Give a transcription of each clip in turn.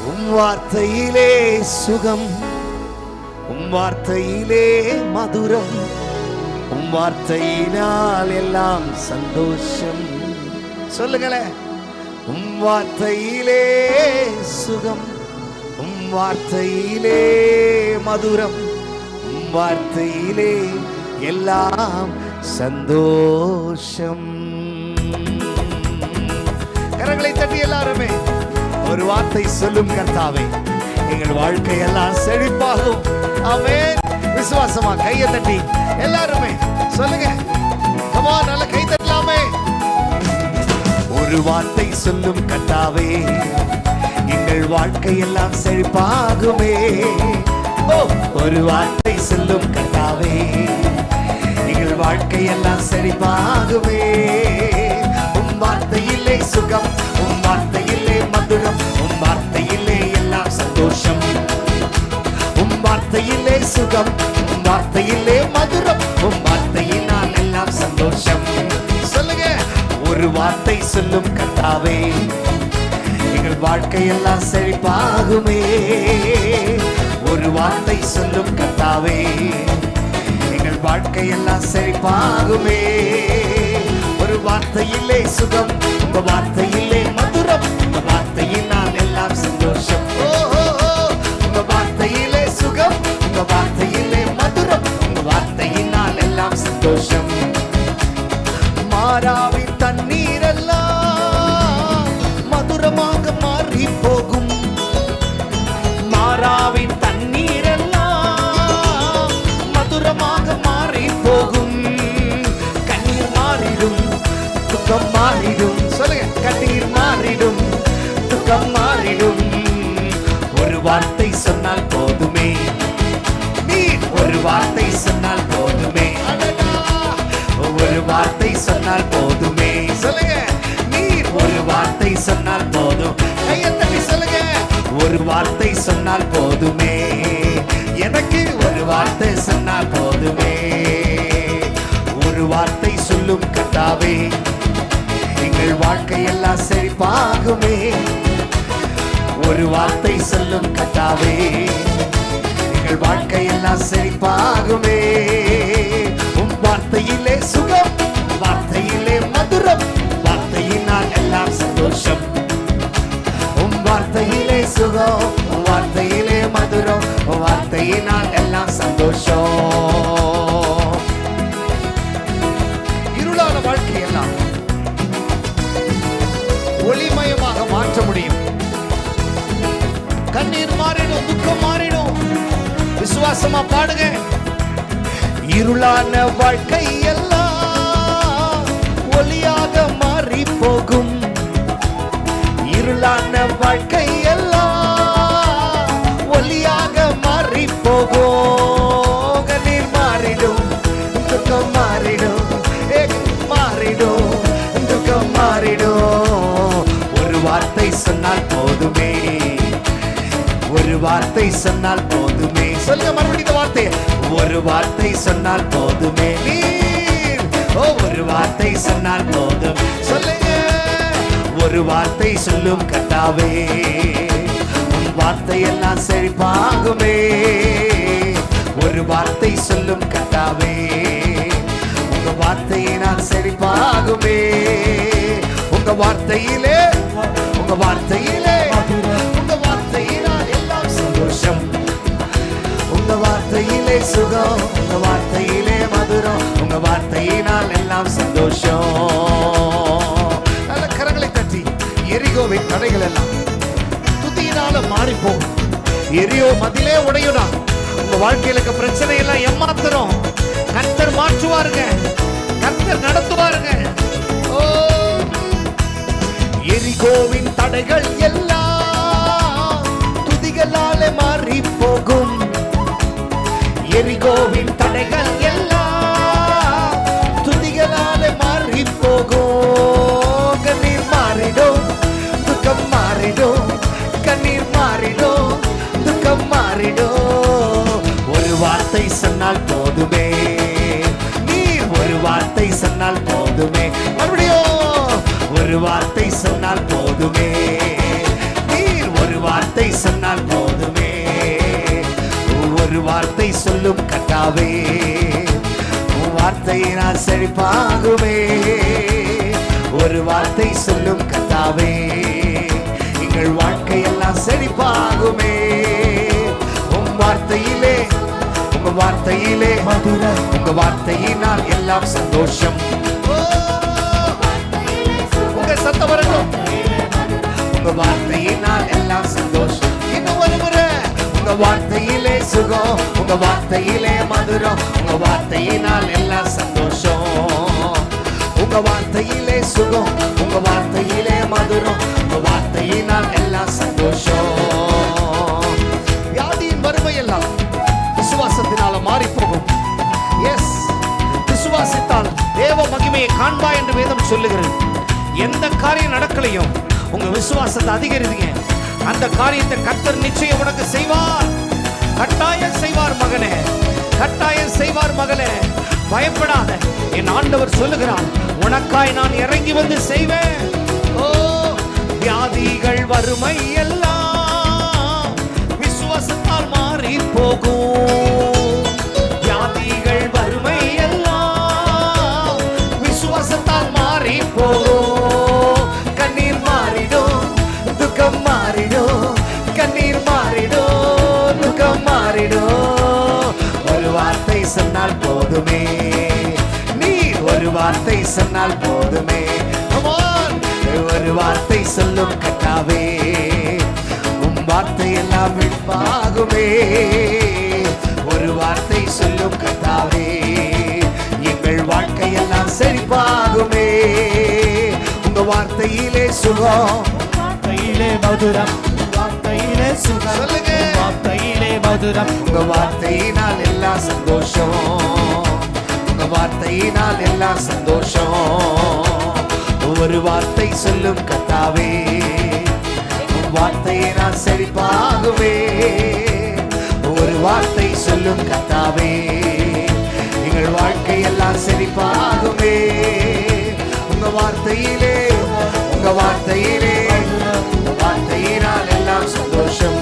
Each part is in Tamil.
உம் வார்த்தையிலே சுகம், உம் வார்த்தையிலே மதுரம், உம் வார்த்தையினால் எல்லாம் சந்தோஷம். சொல்லுங்களேன். உம் வார்த்தையிலே சுகம், உம் வார்த்தையிலே மதுரம், உம் வார்த்தையிலே எல்லாம் சந்தோஷம். கரங்களை தட்டி எல்லாருமே ஒரு வார்த்தை சொல்லும் கர்த்தாவே, எங்கள் வாழ்க்கை எல்லாம் செழிப்பாகும். ஆமென். விசுவாசமா கையை தட்டி எல்லாருமே சொல்லுங்க. கமா, நல்ல கை தட்டலாமே. ஒரு வார்த்தை சொல்லும் கர்த்தாவே, எங்கள் வாழ்க்கை எல்லாம் செழிப்பாகுமே. ஒரு வார்த்தை சொல்லும் கர்த்தாவே, எங்கள் வாழ்க்கை எல்லாம் செழிப்பாகுமே. உம் வார்த்தையிலே சுகம், உம் வார்த்தையிலே மதுரம், உம் வார்த்தையிலே எல்லாம் சந்தோஷம். உம் வார்த்தையிலே சுகம், உம் வார்த்தையிலே மதுரம், உம் வார்த்தையினால் எல்லாம் சந்தோஷம். சொல்லுங்க. ஒரு வார்த்தை சொல்லும் கர்த்தாவே, எங்கள் வாழ்க்கை எல்லாம் செழிப்பாகுமே. ஒரு வார்த்தை சொல்லும் கர்த்தாவே, எங்கள் வாழ்க்கை எல்லாம் செழிப்பாகுமே. ஒரு வார்த்தையிலே சுகம், உங்க வார்த்தையிலே மதுரம், உங்க வார்த்தையினால் எல்லாம் சந்தோஷம். உங்க வார்த்தையிலே சுகம், உங்க வார்த்தையிலே மதுரம், உங்க வார்த்தையினால் எல்லாம் சந்தோஷம். மாறாவின் தண்ணீர் எல்லாம் மதுரமாக மாறி போகும். மாறாவின் தண்ணீர் எல்லாம் மதுரமாக மாறி போகும். கண்ணீர் மாறிடும், துக்கம் மாறிடும். சொல்லுங்க. கண்ணீர் மாறிடும், துக்கம் மாறிடும். ஒரு வார்த்தை சொன்னால் போதுமே. நீர் ஒரு வார்த்தை சொன்னால் போதுமே. ஒரு வார்த்தை சொன்னால் போதுமே. சொல்லுங்க. நீர் ஒரு வார்த்தை சொன்னால் போதும். கையத்தட்டி சொல்லுங்க. ஒரு வார்த்தை சொன்னால் போதுமே. எனக்கு ஒரு வார்த்தை சொன்னால் போதுமே. ஒரு வார்த்தை சொல்லும் கர்த்தாவே, எங்கள் வாழ்க்கை எல்லாம் செழிப்பாகுமே. ஒரு வார்த்தை சொல்லும் கர்த்தாவே, எங்கள் வாழ்க்கை எல்லாம் செழிப்பாகுமே. உம் வார்த்தையிலே சுகம், வார்த்தையிலே மதுரம், வார்த்தையினால் எல்லாம் சந்தோஷம். உம் வார்த்தையிலே சுகம், வார்த்தையிலே மதுரம், வார்த்தையினால் எல்லாம் சந்தோஷம். இருளான வாழ்க்கையெல்லாம் ஒளிமயமாக மாற்ற முடியும். கண்ணீர் மாறிடும், துக்கம் மாறிடும். விசுவாசமா பாடுங்க. இருளான வாழ்க்கை எல்லாம் ஒளியாக மாறி போகும். இருளான வாழ்க்கை எல்லாம் ஒளியாக மாறி போகும். கண்ணீர் மாறிடும், துக்கம் மாறிடும், மாறிடும், துக்கம் மாறிடும். ஒரு வார்த்தை சொன்னால் போதுமே. ஒரு வார்த்தை சொன்னால் போதுமே. சொல்லுங்க மறுபடியும் இந்த வார்த்தை. ஒரு வார்த்தை சொன்னால் போதுமே. நீர் ஒரு வார்த்தை சொன்னால் போதும். சொல்லுங்க. ஒரு வார்த்தை சொல்லும் கர்த்தாவே, உன் வார்த்தை எல்லாம் செழிப்பாகுமே. ஒரு வார்த்தை சொல்லும் கர்த்தாவே, உங்க வார்த்தையினால் செழிப்பாகுமே. உங்க வார்த்தையிலே, உங்க வார்த்தையிலே, உங்க வார்த்தையினால் எல்லாம் சந்தோஷம். உங்க வார்த்தையிலே சுகம், உங்க வார்த்தையிலே மதுரம், உங்க வார்த்தையினால் எல்லாம் சந்தோஷம். நல்ல கரங்களை தட்டி. எரிகோவின் தடைகள் எல்லாம் துதியினால மாறிப்போம். எரியோ மதிலே உடையுடா. உங்க வாழ்க்கையில இருக்க பிரச்சனை எல்லாம் ஏமாத்துறோம். கர்த்தர் மாற்றுவாருங்க, கர்த்தர் நடத்துவாருங்க. ஓ, எரிகோவின் தடைகள் எல்லாம் துதிகளாலே மாறி போகும். எரிகோவின் தடைகள் எல்லாம் துதிகளாலே மாறி போகும். கண்ணீர் மாறிடும், துக்கம் மாறிடும். கண்ணீர் மாறிடும், துக்கம் மாறிடும். ஒரு வார்த்தை சொன்னால் போதுமே. நீர் ஒரு வார்த்தை சொன்னால் போதுமே. மறுபடியும் ஒரு வார்த்தை சொன்னால் போதுமே. நீர் ஒரு வார்த்தை வார்த்தை சொன்னால் போதுமே, ஒரு வார்த்தை சொல்லும் கர்த்தாவே, உன் வார்த்தையினால் செழிப்பாகுமே. ஒரு வார்த்தை சொல்லும் கர்த்தாவே, எங்கள் வாழ்க்கையெல்லாம் செழிப்பாகுமே. உன் வார்த்தையிலே, உங்க வார்த்தையிலே மதுரம், உங்க வார்த்தையினால் எல்லாம் சந்தோஷம். உங்க சத்தம் வரணும். உங்க வார்த்தையினால் எல்லாம் சந்தோஷம். இன்னும் ஒரு முறை, உங்க வார்த்தையிலே சுகம், உங்க வார்த்தையிலே மதுரம், உங்க வார்த்தையினால் எல்லாம் சந்தோஷம். உங்க வார்த்தையிலே சுகம், உங்க வார்த்தையிலே மதுரம், உங்க வார்த்தையினால் எல்லாம் சந்தோஷம். வியாதியின் வறுமையெல்லாம் விசுவாசத்தினால மாறி போகும். எஸ், விசுவாசித்தால் தேவ மகிமையை காண்பாய் என்று வேதம் சொல்லுகிறது. எந்த காரியம் நடக்கலையும் உங்க விசுவாசத்தை அதிகரிங்க. அந்த காரியத்தை கர்த்தர் நிச்சயம் உனக்கு செய்வார். கட்டாயம் செய்வார் மகனே, கட்டாயம் செய்வார் மகளே. பயப்படாத, என் ஆண்டவர் சொல்லுகிறார், உனக்காய் நான் இறங்கி வந்து செய்வேன். ஓ, வியாதிகள் வறுமை எல்லாம் விசுவாசத்தால் மாறி போகும். வியாதிகள் வறுமை எல்லாம் விசுவாசத்தால் மாறி போகும். கண்ணீர் மாறிடும், துக்கம் மாறிடும், கண்ணீர் மாறிடும், துக்கம் மாறிடும். ஒரு வார்த்தை சொன்னால் போதுமே, நீ ஒரு வார்த்தை சொன்னால் போதுமே. ஒரு வார்த்தை சொல்லும் கர்த்தாவே, உம் வார்த்தை எல்லாம் விடுப்பாகுமே. ஒரு வார்த்தை சொல்லும் கர்த்தாவே, எங்கள் வாழ்க்கையெல்லாம் செழிப்பாகுமே. உங்க வார்த்தையிலே சுகம், வார்த்தையிலே மதுரம், வார்த்தையிலே சுகம், சொல்லுங்க. வார்த்தையிலே மதுரம், உங்க வார்த்தையினால் எல்லாம் சந்தோஷம். உங்க வார்த்தையினால் எல்லாம் சந்தோஷம். ஒரு வார்த்தை சொல்லும் கர்த்தாவே, உன் வார்த்தையினால் செழிப்பாகுமே. ஒரு வார்த்தை சொல்லும் கர்த்தாவே, எங்கள் வாழ்க்கையெல்லாம் செழிப்பாகுமே. உங்க வார்த்தையிலே, உங்க வார்த்தையிலே, உங்க வார்த்தையினால் எல்லாம் சந்தோஷம்.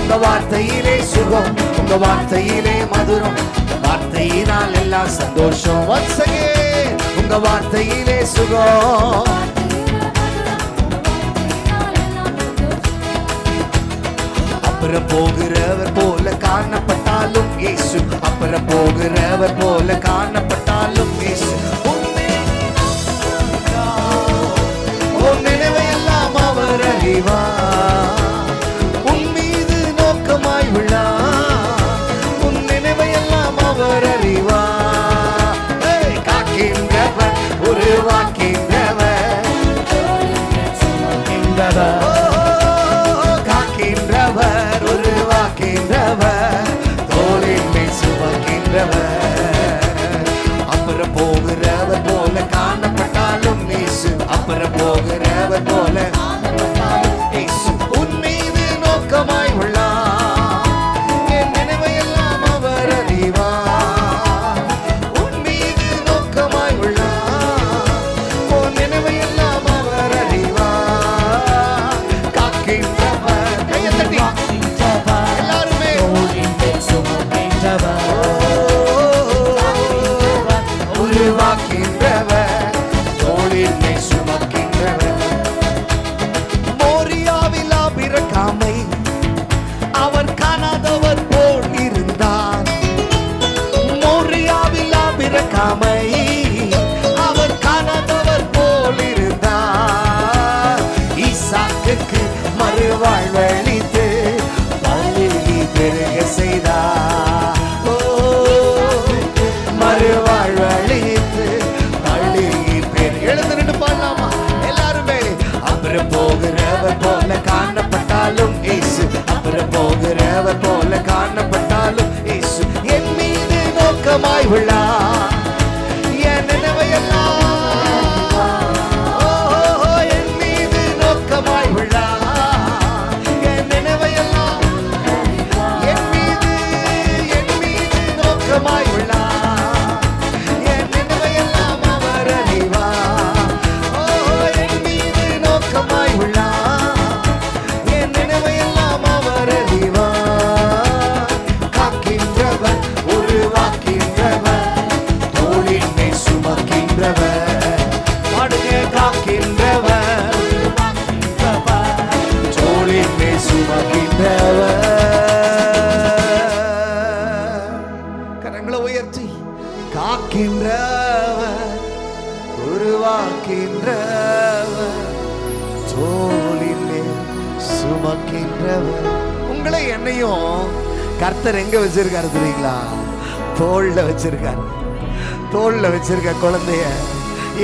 உங்க வார்த்தையிலே சுகம், உங்க வார்த்தையிலே மதுரம், வார்த்தையினால் எல்லாம் சந்தோஷம். Once again, உங்க வார்த்தையிலே சுகம். அப்புறம் போகிறவர் போல காணப்பட்டாலும் இயேசு, அப்புறம் போகிறவர் போல காணப்பட்டாலும் இயேசு, உன் நினைவையெல்லாம் அவர் அறிவார். உன் மீது நோக்கமாய் உள்ளார், உன் நினைவையெல்லாம் அவர் அறிவார். காக்கின்றவர், உருவாக்கின்றவர், காக்கின்றவர், உருவாக்கின்றவர், தோளின் மேல் சுமக்கின்றவர். அப்புறம் போகிறவர் போல காணப்பட்டாலும் இயேசு, அப்புறம் போகிறவர் போல இயேசு, உன் மீது நோக்கமாய் உள்ளார். என் நினைவையெல்லாம் அவர் அறிவார். உன் மீது நோக்கமாய் உள்ளார், உன் நினைவையெல்லாம் அவர் அறிவார். காக்கின்றவர், கையை தட்டி எல்லாருமே, உருவாக்கின்றவர், தோளின் மேல் சுமக்கின்றவர். மோரியாவில் ஆபிரகாமை அவர் காணாதவர் போல் இருந்தார். மோரியாவில் ஆபிரகாமை அவர் காணாதவர் போல் இருந்தார். ஈசாக்குக்கு மறுவாழ்வளித்து பலியை பெருக செய்தார். ஓ, மறுவாழ்வளித்து பலியை பெருக. எழுந்து நின்று பாடலாமா எல்லாருமே? அப்புறம் போகிறவர் போல காணப்பட்டாலும் இயேசு, அப்புறம் போகிறவர் போல காணப்பட்டாலும் இயேசு, என் மீது நோக்கமாய் உள்ளார். என் நினைவையெல்லாம், ஓ, என் மீது நோக்கமாய் உள்ளார். என் நினைவை சுமக்கின்றவர். உங்களை என்னையும் கர்த்தர் எங்க வச்சிருக்காரு தெரியுங்களா? தோள்ல வச்சிருக்காரு. தோள்ல வச்சிருக்க குழந்தைய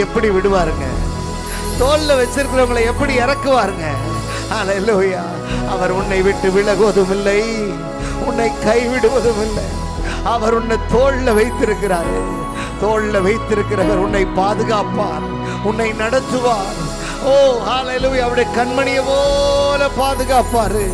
எப்படி விடுவாருங்க? தோள்ல வச்சிருக்கிறவங்களை எப்படி இறக்குவாருங்க? ஹல்லேலூயா. அவர் உன்னை விட்டு விலகுவதும் இல்லை, உன்னை கைவிடுவதும் இல்லை. அவர் உன்னை தோள்ல வைத்திருக்கிறாரு. தோள்ல வைத்திருக்கிறவர் உன்னை பாதுகாப்பார், உன்னை நடத்துவார். ஓ ஹல்லேலூயா. அவருடைய கண்மணியை போல பாதுகாப்பாரு.